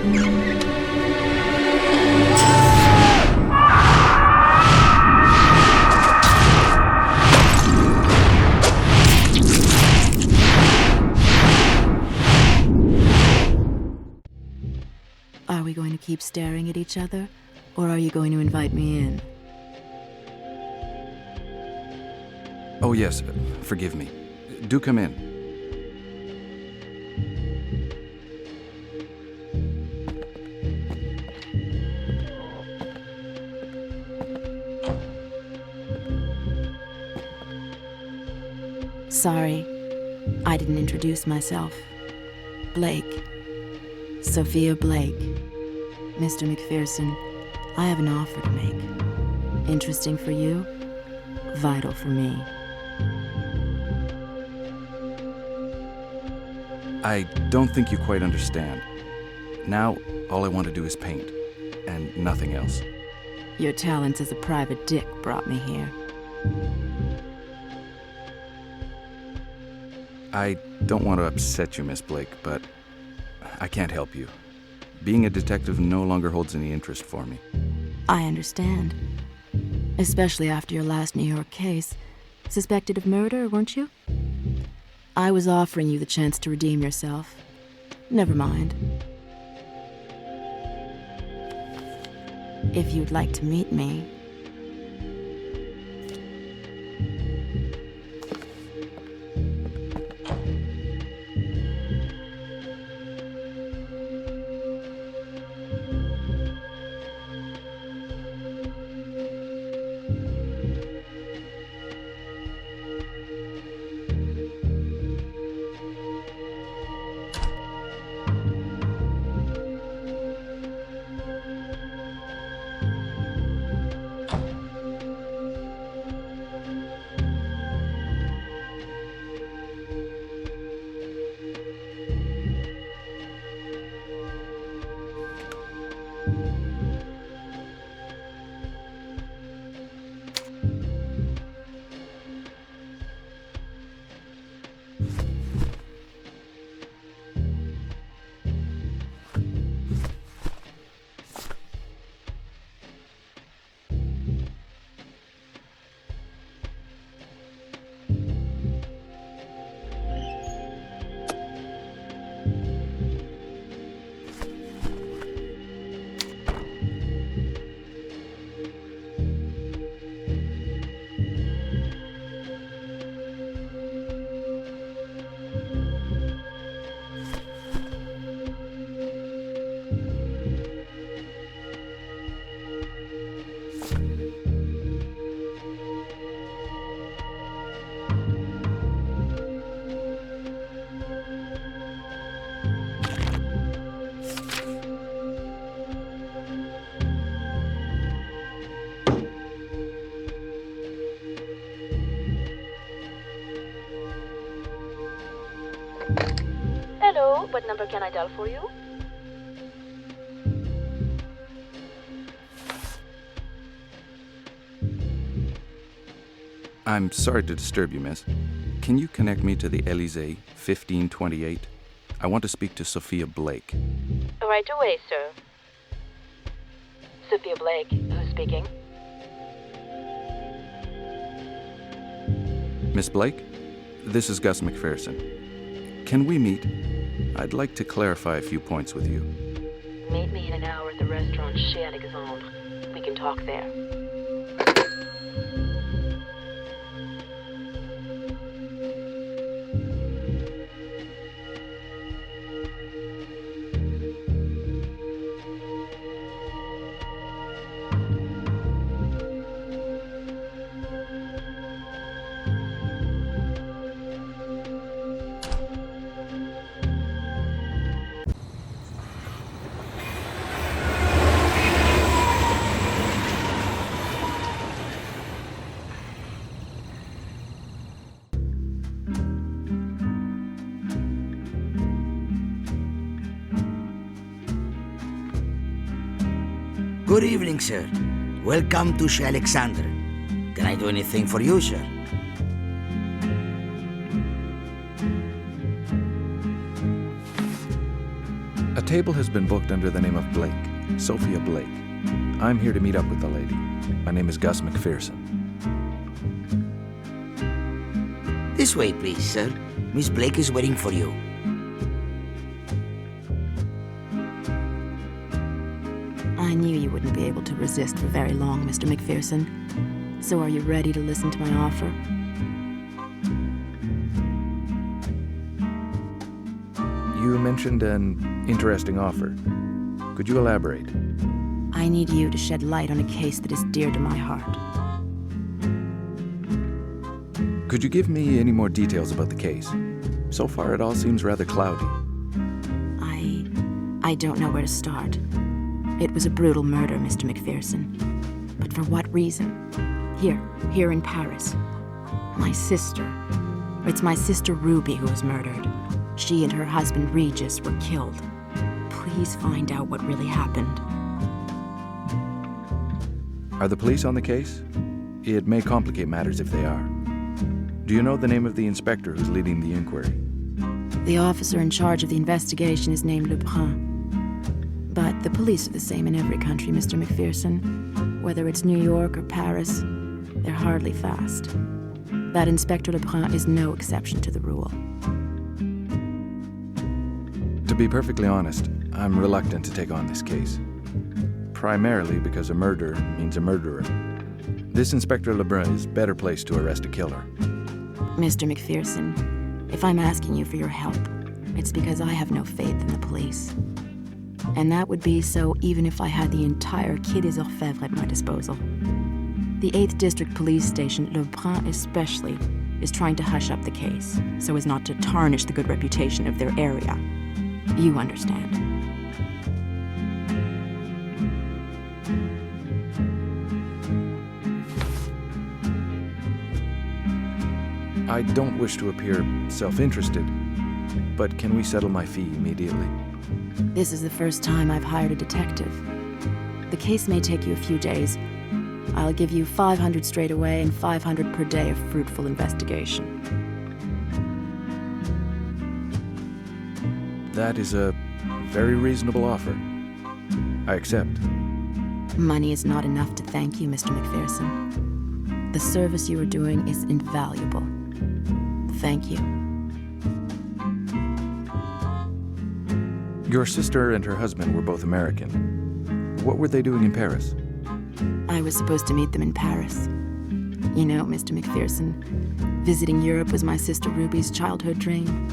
Are we going to keep staring at each other, or are you going to invite me in? Oh yes, forgive me. Do come in. Sorry, I didn't introduce myself. Blake. Sophia Blake. Mr. McPhearson, I have an offer to make. Interesting for you, vital for me. I don't think you quite understand. Now, all I want to do is paint, and nothing else. Your talents as a private dick brought me here. I don't want to upset you, Miss Blake, but I can't help you. Being a detective no longer holds any interest for me. I understand. Especially after your last New York case. Suspected of murder, weren't you? I was offering you the chance to redeem yourself. Never mind. If you'd like to meet me. Hello, what number can I dial for you? I'm sorry to disturb you, miss. Can you connect me to the Elysee, 1528? I want to speak to Sophia Blake. Right away, sir. Sophia Blake, who's speaking? Miss Blake, this is Gus McPhearson. Can we meet? I'd like to clarify a few points with you. Meet me in an hour at the restaurant Chez Alexandre. We can talk there. Good evening, sir. Welcome to Chez Alexandre. Can I do anything for you, sir? A table has been booked under the name of Blake, Sophia Blake. I'm here to meet up with the lady. My name is Gus McPhearson. This way, please, sir. Miss Blake is waiting for you. I knew you wouldn't be able to resist for very long, Mr. McPhearson. So are you ready to listen to my offer? You mentioned an interesting offer. Could you elaborate? I need you to shed light on a case that is dear to my heart. Could you give me any more details about the case? So far, it all seems rather cloudy. I don't know where to start. It was a brutal murder, Mr. McPhearson. But for what reason? Here in Paris. My sister. It's my sister Ruby who was murdered. She and her husband Regis were killed. Please find out what really happened. Are the police on the case? It may complicate matters if they are. Do you know the name of the inspector who's leading the inquiry? The officer in charge of the investigation is named Lebrun. But the police are the same in every country, Mr. McPhearson. Whether it's New York or Paris, they're hardly fast. That Inspector Lebrun is no exception to the rule. To be perfectly honest, I'm reluctant to take on this case. Primarily because a murder means a murderer. This Inspector Lebrun is better placed to arrest a killer. Mr. McPhearson, if I'm asking you for your help, it's because I have no faith in the police. And that would be so even if I had the entire Quai des Orfèvres at my disposal. The 8th District Police Station, Lebrun especially, is trying to hush up the case so as not to tarnish the good reputation of their area. You understand. I don't wish to appear self-interested, but can we settle my fee immediately? This is the first time I've hired a detective. The case may take you a few days. I'll give you 500 straight away and 500 per day of fruitful investigation. That is a very reasonable offer. I accept. Money is not enough to thank you, Mr. McPhearson. The service you are doing is invaluable. Thank you. Your sister and her husband were both American. What were they doing in Paris? I was supposed to meet them in Paris. You know, Mr. McPhearson, visiting Europe was my sister Ruby's childhood dream.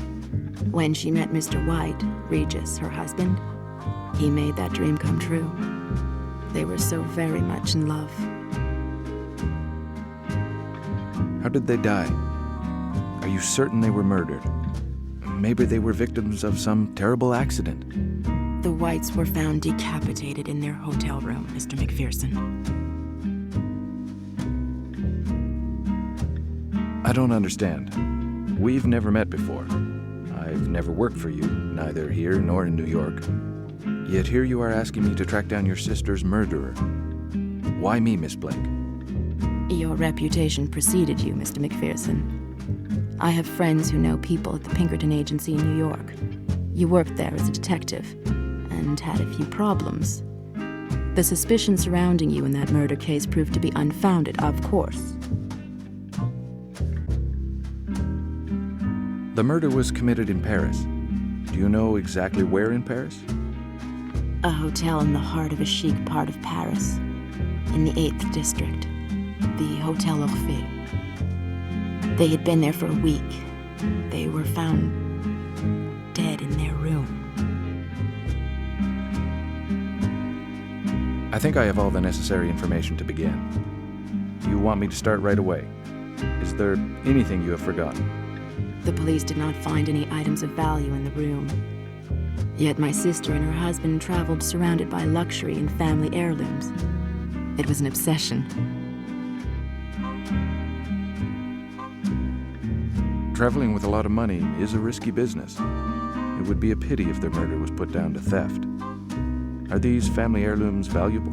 When she met Mr. White, Regis, her husband, he made that dream come true. They were so very much in love. How did they die? Are you certain they were murdered? Maybe they were victims of some terrible accident. The Whites were found decapitated in their hotel room, Mr. McPhearson. I don't understand. We've never met before. I've never worked for you, neither here nor in New York. Yet here you are asking me to track down your sister's murderer. Why me, Miss Blake? Your reputation preceded you, Mr. McPhearson. I have friends who know people at the Pinkerton Agency in New York. You worked there as a detective and had a few problems. The suspicion surrounding you in that murder case proved to be unfounded, of course. The murder was committed in Paris. Do you know exactly where in Paris? A hotel in the heart of a chic part of Paris, in the 8th District, the Hotel Orphée. They had been there for a week. They were found dead in their room. I think I have all the necessary information to begin. You want me to start right away? Is there anything you have forgotten? The police did not find any items of value in the room. Yet my sister and her husband traveled surrounded by luxury and family heirlooms. It was an obsession. Traveling with a lot of money is a risky business. It would be a pity if their murder was put down to theft. Are these family heirlooms valuable?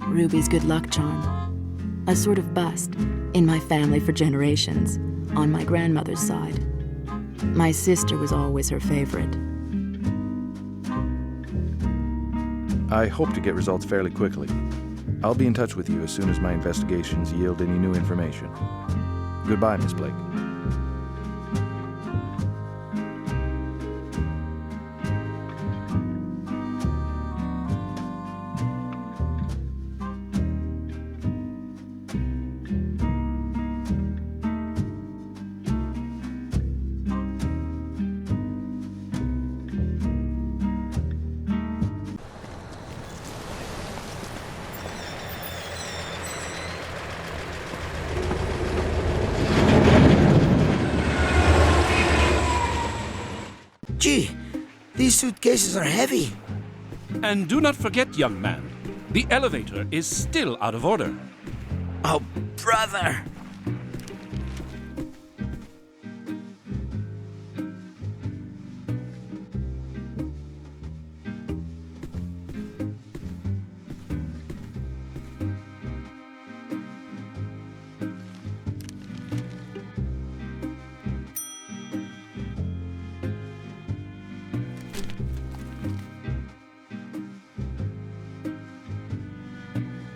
Ruby's good luck charm. A sort of bust in my family for generations, on my grandmother's side. My sister was always her favorite. I hope to get results fairly quickly. I'll be in touch with you as soon as my investigations yield any new information. Goodbye, Miss Blake. Gee, these suitcases are heavy. And do not forget, young man, the elevator is still out of order. Oh, brother.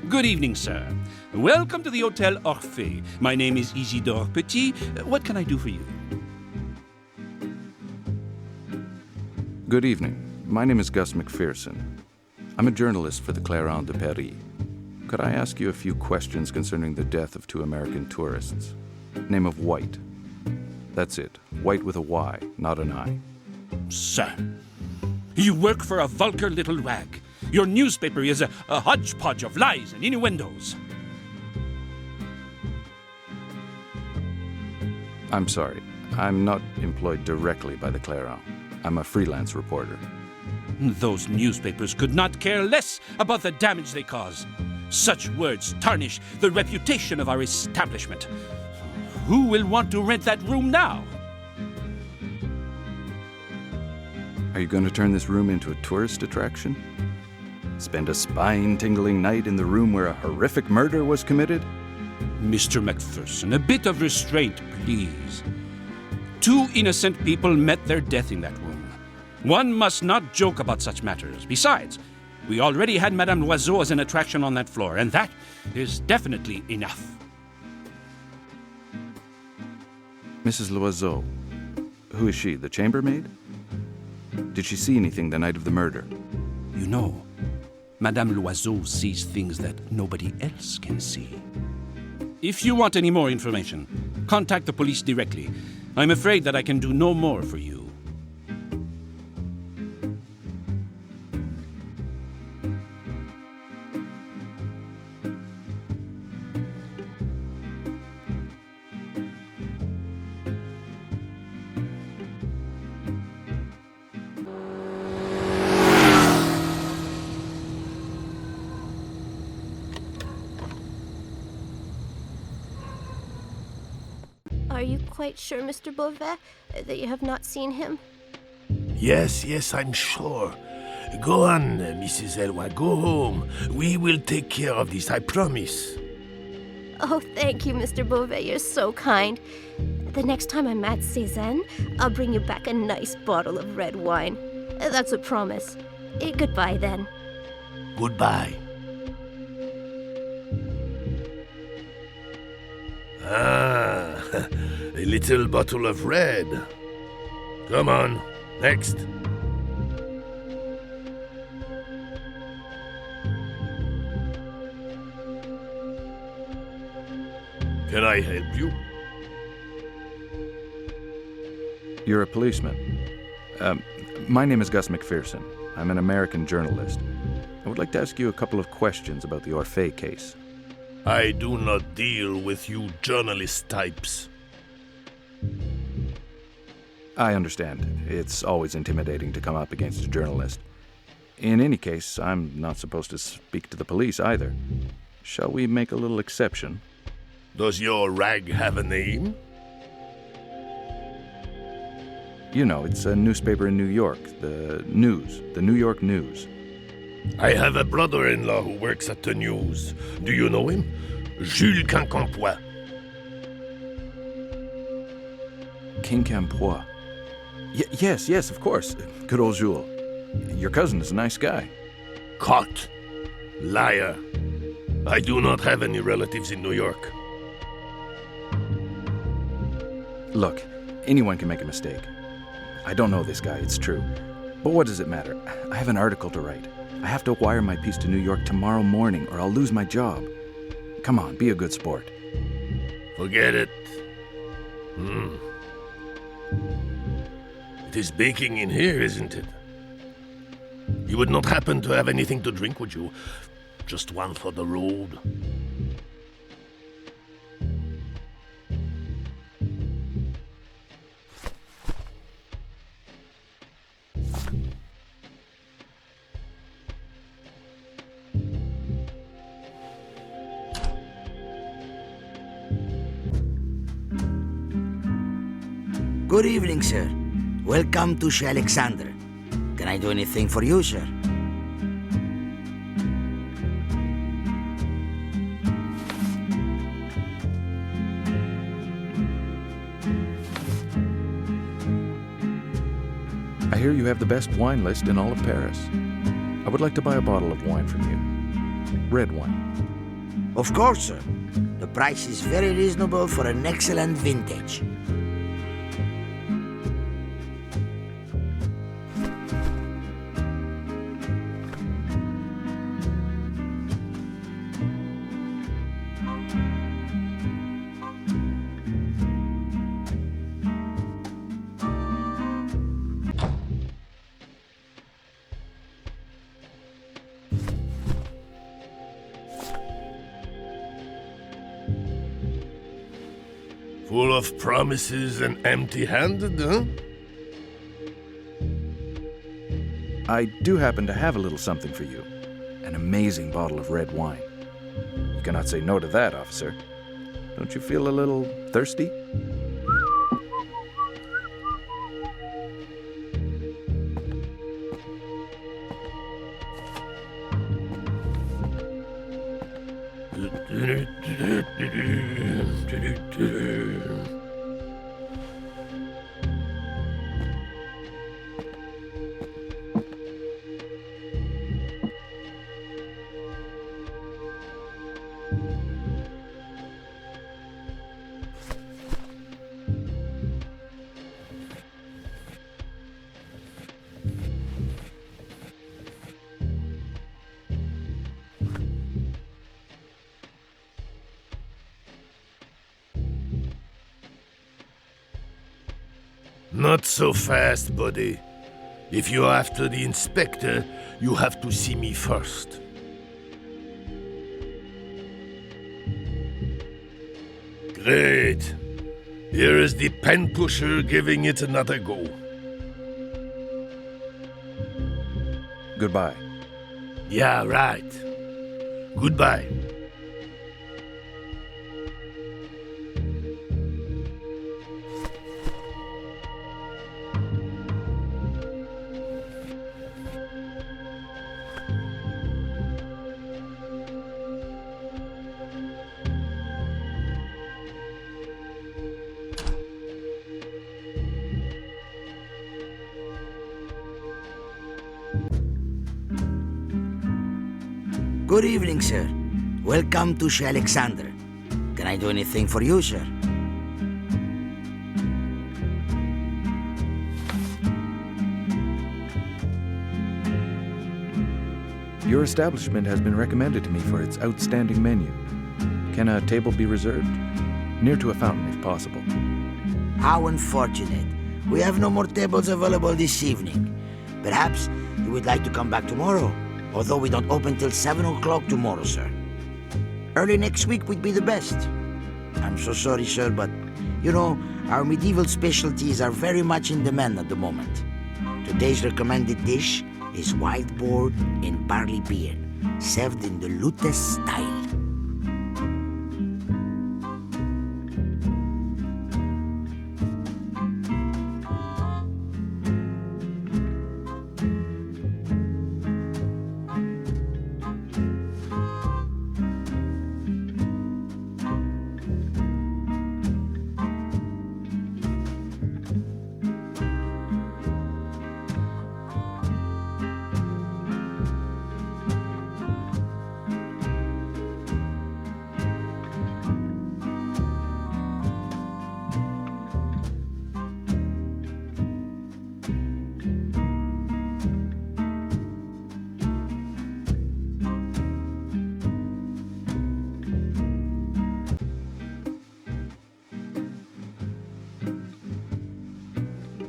Good evening, sir. Welcome to the Hotel Orphée. My name is Isidore Petit. What can I do for you? Good evening. My name is Gus McPhearson. I'm a journalist for the Clairon de Paris. Could I ask you a few questions concerning the death of 2 American tourists? Name of White. That's it. White with a Y, not an I. Sir, you work for a vulgar little rag. Your newspaper is a hodgepodge of lies and innuendos. I'm sorry. I'm not employed directly by the Clairon. I'm a freelance reporter. Those newspapers could not care less about the damage they cause. Such words tarnish the reputation of our establishment. Who will want to rent that room now? Are you going to turn this room into a tourist attraction? Spend a spine-tingling night in the room where a horrific murder was committed? Mr. McPhearson, a bit of restraint, please. 2 innocent people met their death in that room. One must not joke about such matters. Besides, we already had Madame Loiseau as an attraction on that floor, and that is definitely enough. Mrs. Loiseau. Who is she, the chambermaid? Did she see anything the night of the murder? You know, Madame Loiseau sees things that nobody else can see. If you want any more information, contact the police directly. I'm afraid that I can do no more for you. Are you quite sure, Mr. Beauvais, that you have not seen him? Yes, I'm sure. Go on, Mrs. Elway, go home. We will take care of this, I promise. Oh, thank you, Mr. Beauvais. You're so kind. The next time I'm at Cézanne, I'll bring you back a nice bottle of red wine. That's a promise. Goodbye, then. Goodbye. Ah, a little bottle of red. Come on, next. Can I help you? You're a policeman. My name is Gus McPhearson. I'm an American journalist. I would like to ask you a couple of questions about the Orphée case. I do not deal with you journalist types. I understand. It's always intimidating to come up against a journalist. In any case, I'm not supposed to speak to the police either. Shall we make a little exception? Does your rag have a name? You know, it's a newspaper in New York, the New York News. I have a brother-in-law who works at the news. Do you know him? Jules Quincampoix. Quincampoix. Yes, of course. Good old Jules. Your cousin is a nice guy. Caught. Liar. I do not have any relatives in New York. Look, anyone can make a mistake. I don't know this guy, it's true. But what does it matter? I have an article to write. I have to wire my piece to New York tomorrow morning or I'll lose my job. Come on, be a good sport. Forget it. It is baking in here, isn't it? You would not happen to have anything to drink, would you? Just one for the road. Good evening, sir. Welcome to Chez Alexander. Can I do anything for you, sir? I hear you have the best wine list in all of Paris. I would like to buy a bottle of wine from you. Red wine. Of course, sir. The price is very reasonable for an excellent vintage. Full of promises and empty-handed, huh? I do happen to have a little something for you. An amazing bottle of red wine. You cannot say no to that, officer. Don't you feel a little thirsty? Not so fast, buddy. If you're after the inspector, you have to see me first. Great. Here is the pen pusher giving it another go. Goodbye. Yeah, right. Goodbye. Good evening, sir. Welcome to Chez Alexander. Can I do anything for you, sir? Your establishment has been recommended to me for its outstanding menu. Can a table be reserved? Near to a fountain, if possible. How unfortunate. We have no more tables available this evening. Perhaps you would like to come back tomorrow, although we don't open till 7 o'clock tomorrow, sir. Early next week would be the best. I'm so sorry, sir, but, you know, our medieval specialties are very much in demand at the moment. Today's recommended dish is wild boar and barley beer, served in the Lutes style.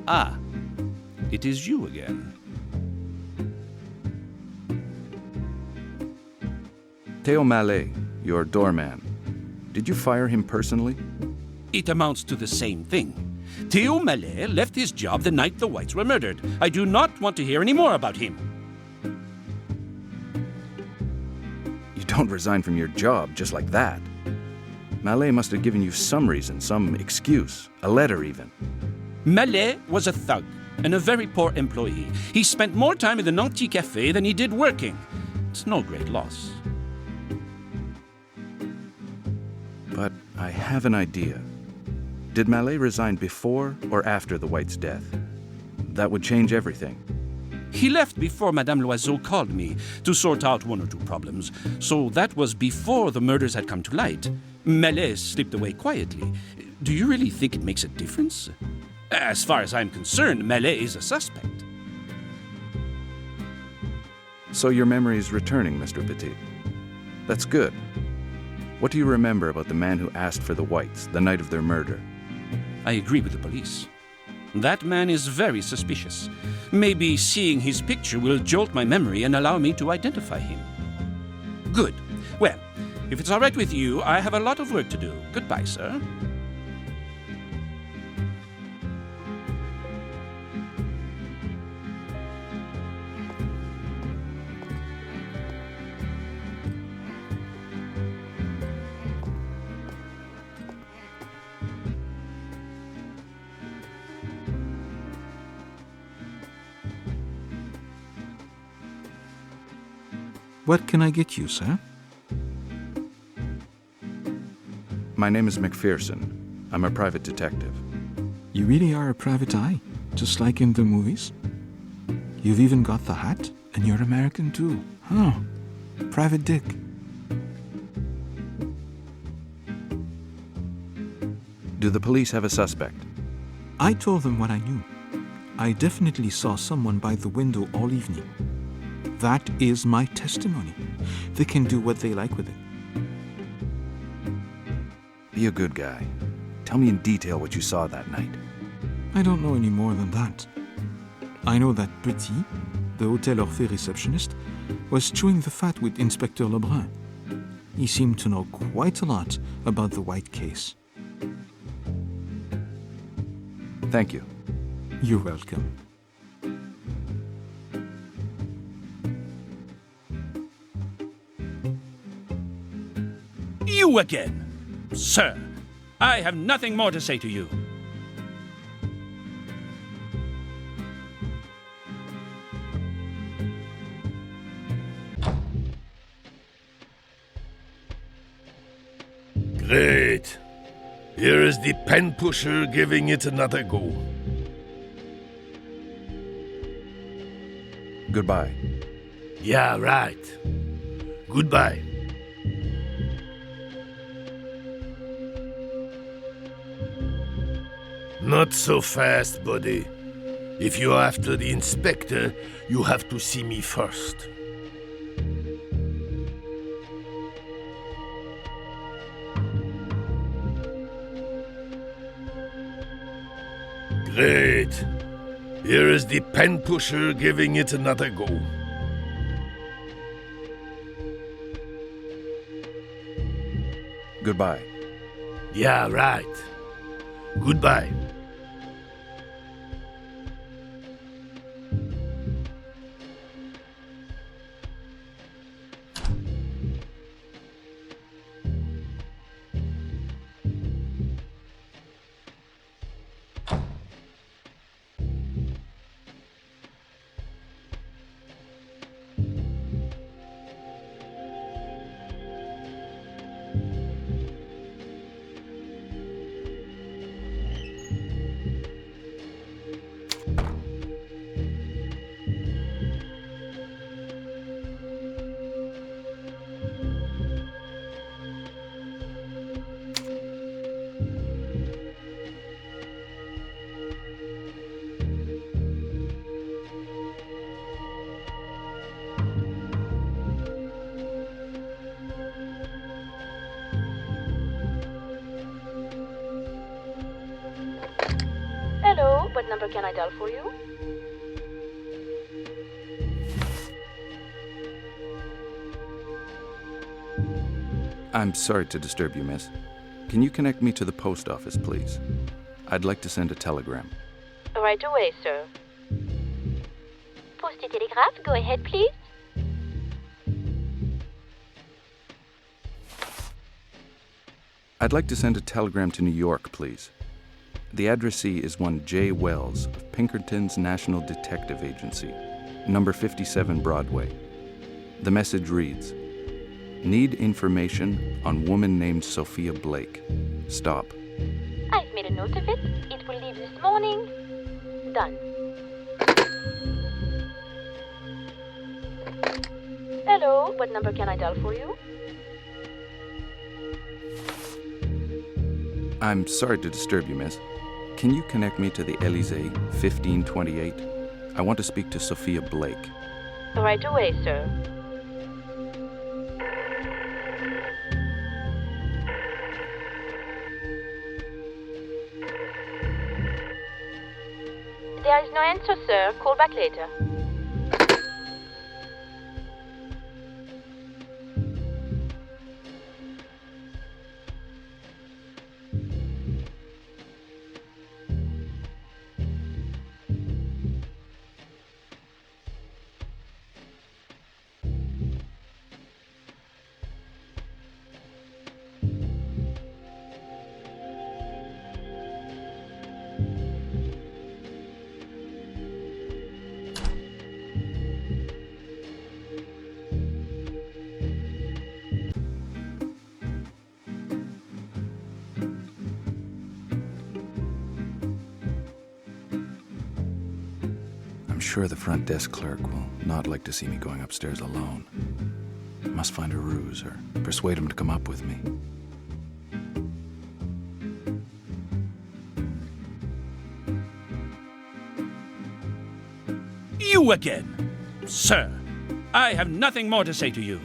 Ah, it is you again. Theo Mallet, your doorman. Did you fire him personally? It amounts to the same thing. Theo Mallet left his job the night the Whites were murdered. I do not want to hear any more about him. You don't resign from your job just like that. Mallet must have given you some reason, some excuse, a letter even. Mallet was a thug and a very poor employee. He spent more time in the Nanty Café than he did working. It's no great loss. But I have an idea. Did Mallet resign before or after the White's death? That would change everything. He left before Madame Loiseau called me to sort out one or two problems, so that was before the murders had come to light. Mallet slipped away quietly. Do you really think it makes a difference? As far as I'm concerned, Mallet is a suspect. So your memory is returning, Mr. Petit. That's good. What do you remember about the man who asked for the Whites the night of their murder? I agree with the police. That man is very suspicious. Maybe seeing his picture will jolt my memory and allow me to identify him. Good. Well, if it's all right with you, I have a lot of work to do. Goodbye, sir. What can I get you, sir? My name is McPhearson. I'm a private detective. You really are a private eye, just like in the movies. You've even got the hat, and you're American too. Oh, Private Dick. Do the police have a suspect? I told them what I knew. I definitely saw someone by the window all evening. That is my testimony. They can do what they like with it. Be a good guy. Tell me in detail what you saw that night. I don't know any more than that. I know that Petit, the Hotel Orphée receptionist, was chewing the fat with Inspector Lebrun. He seemed to know quite a lot about the White case. Thank you. You're welcome. You again! Sir, I have nothing more to say to you. Great. Here is the pen pusher giving it another go. Goodbye. Yeah, right. Goodbye. Not so fast, buddy. If you're after the inspector, you have to see me first. Great. Here is the pen pusher giving it another go. Goodbye. Yeah, right. Goodbye. number can I dial for you? I'm sorry to disturb you, miss. Can you connect me to the post office, please? I'd like to send a telegram. Right away, sir. Poste et télégraphe, go ahead, please. I'd like to send a telegram to New York, please. The addressee is one J. Wells of Pinkerton's National Detective Agency, number 57 Broadway. The message reads, "Need information on woman named Sophia Blake. Stop." I've made a note of it. It will leave this morning. Done. Hello, what number can I dial for you? I'm sorry to disturb you, miss. Can you connect me to the Elysee, 1528? I want to speak to Sophia Blake. Right away, sir. There is no answer, sir. Call back later. I'm sure the front desk clerk will not like to see me going upstairs alone. I must find a ruse or persuade him to come up with me. You again! Sir, I have nothing more to say to you.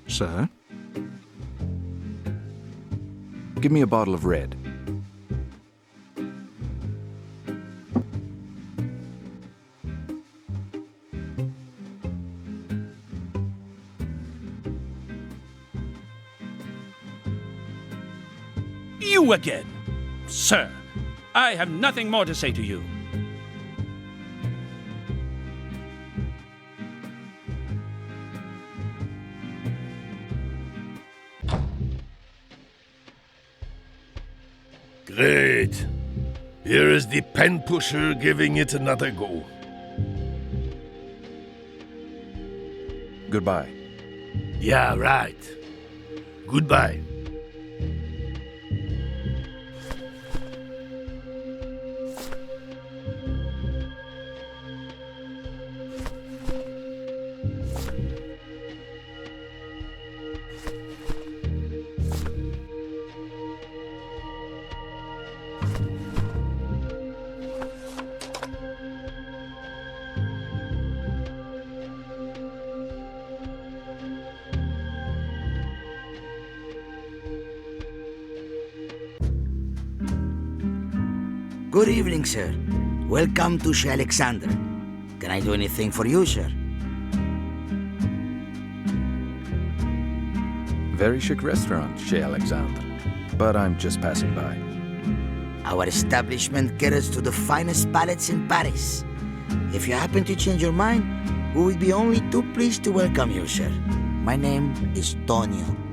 Sir? Give me a bottle of red. You again! Sir, I have nothing more to say to you. Great. Here is the pen pusher giving it another go. Goodbye. Yeah, right. Goodbye. Good evening, sir. Welcome to Chez Alexandre. Can I do anything for you, sir? Very chic restaurant, Chez Alexandre. But I'm just passing by. Our establishment caters to the finest palates in Paris. If you happen to change your mind, we will be only too pleased to welcome you, sir. My name is Tonio.